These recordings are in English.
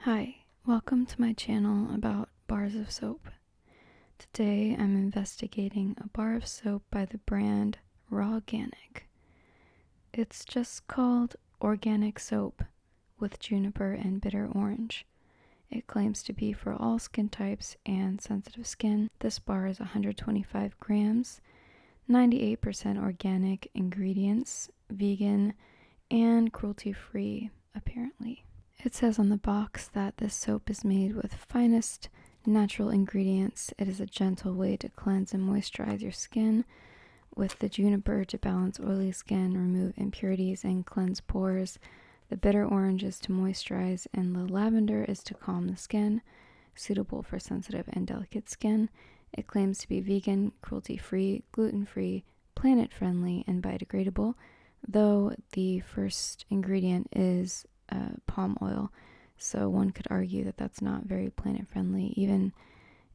Hi, welcome to my channel about bars of soap. Today I'm investigating a bar of soap by the brand Rawganic. It's just called organic soap with juniper and bitter orange. It claims to be for all skin types and sensitive skin. This bar is 125 grams, 98% organic ingredients, vegan, and cruelty-free apparently. It says on the box that this soap is made with finest natural ingredients. It is a gentle way to cleanse and moisturize your skin, with the juniper to balance oily skin, remove impurities, and cleanse pores. The bitter orange is to moisturize, and the lavender is to calm the skin, suitable for sensitive and delicate skin. It claims to be vegan, cruelty-free, gluten-free, planet-friendly, and biodegradable, though the first ingredient is palm oil, so one could argue that that's not very planet friendly, even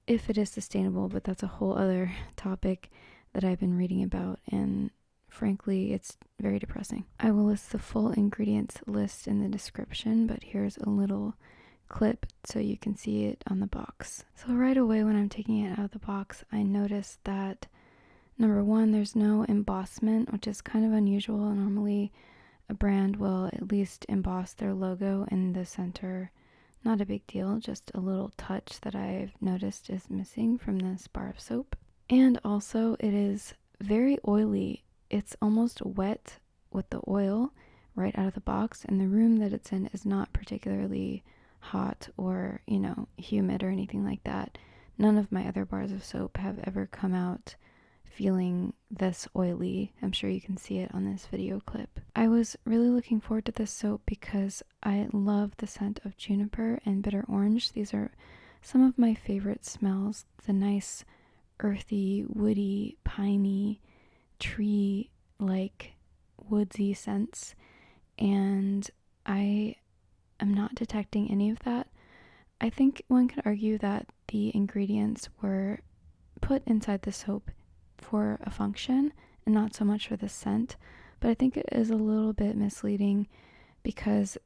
if it is sustainable, but that's a whole other topic that I've been reading about, and frankly it's very depressing. I will list the full ingredients list in the description, but here's a little clip so you can see it on the box. So right away when I'm taking it out of the box, I noticed that number one, there's no embossment, which is kind of unusual. Normally a brand will at least emboss their logo in the center. Not a big deal, just a little touch that I've noticed is missing from this bar of soap. And also it is very oily. It's almost wet with the oil right out of the box, and the room that it's in is not particularly hot or, humid or anything like that. None of my other bars of soap have ever come out feeling this oily. I'm sure you can see it on this video clip. I was really looking forward to this soap because I love the scent of juniper and bitter orange. These are some of my favorite smells. The nice earthy, woody, piney, tree-like, woodsy scents, and I am not detecting any of that. I think one could argue that the ingredients were put inside the soap for a function and not so much for the scent, but I think it is a little bit misleading because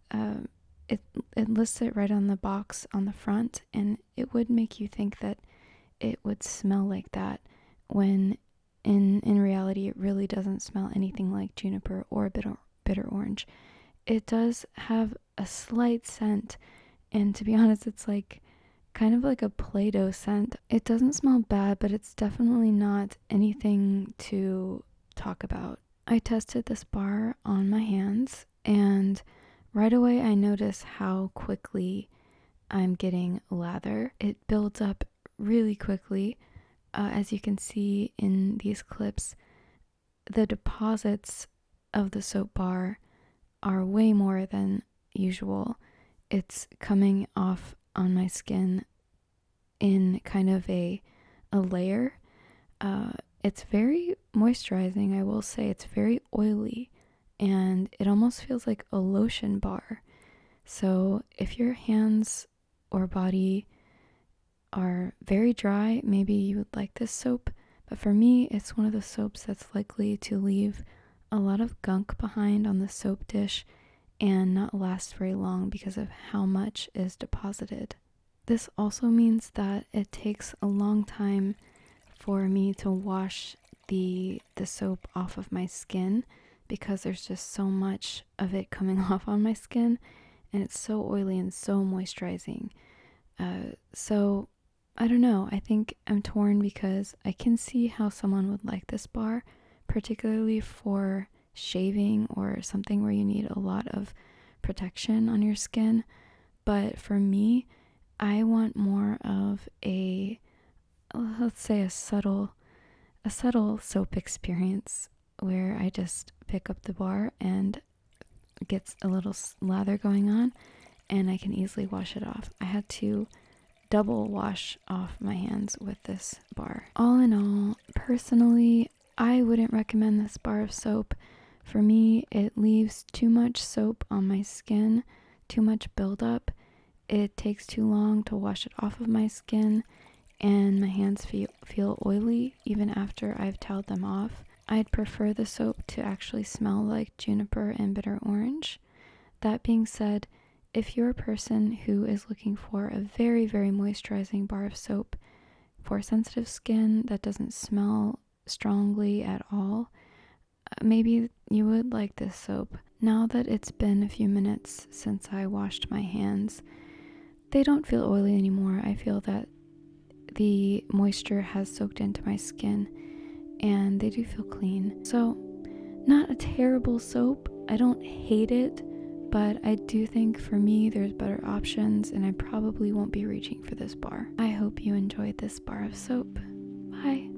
it lists it right on the box on the front, and it would make you think that it would smell like that when in reality it really doesn't smell anything like juniper or bitter orange. It does have a slight scent, and to be honest, it's like kind of like a Play-Doh scent. It doesn't smell bad, but it's definitely not anything to talk about. I tested this bar on my hands, and right away I notice how quickly I'm getting lather. It builds up really quickly. As you can see in these clips, the deposits of the soap bar are way more than usual. It's coming off on my skin in kind of a layer. It's very moisturizing, I will say. It's very oily, and it almost feels like a lotion bar. So if your hands or body are very dry, maybe you would like this soap, but for me it's one of the soaps that's likely to leave a lot of gunk behind on the soap dish and not last very long because of how much is deposited. This also means that it takes a long time for me to wash the soap off of my skin because there's just so much of it coming off on my skin, and it's so oily and so moisturizing. So I don't know, I think I'm torn because I can see how someone would like this bar, particularly for shaving or something where you need a lot of protection on your skin, but for me, I want more of let's say a subtle soap experience where I just pick up the bar and gets a little lather going on and I can easily wash it off. I had to double wash off my hands with this bar. All in all, personally, I wouldn't recommend this bar of soap. For me, it leaves too much soap on my skin, too much buildup. It takes too long to wash it off of my skin, and my hands feel oily even after I've toweled them off. I'd prefer the soap to actually smell like juniper and bitter orange. That being said, if you're a person who is looking for a very, very moisturizing bar of soap for sensitive skin that doesn't smell strongly at all, maybe you would like this soap. Now that it's been a few minutes since I washed my hands, they don't feel oily anymore. I feel that the moisture has soaked into my skin and they do feel clean. So, not a terrible soap. I don't hate it, but I do think for me there's better options and I probably won't be reaching for this bar. I hope you enjoyed this bar of soap. Bye.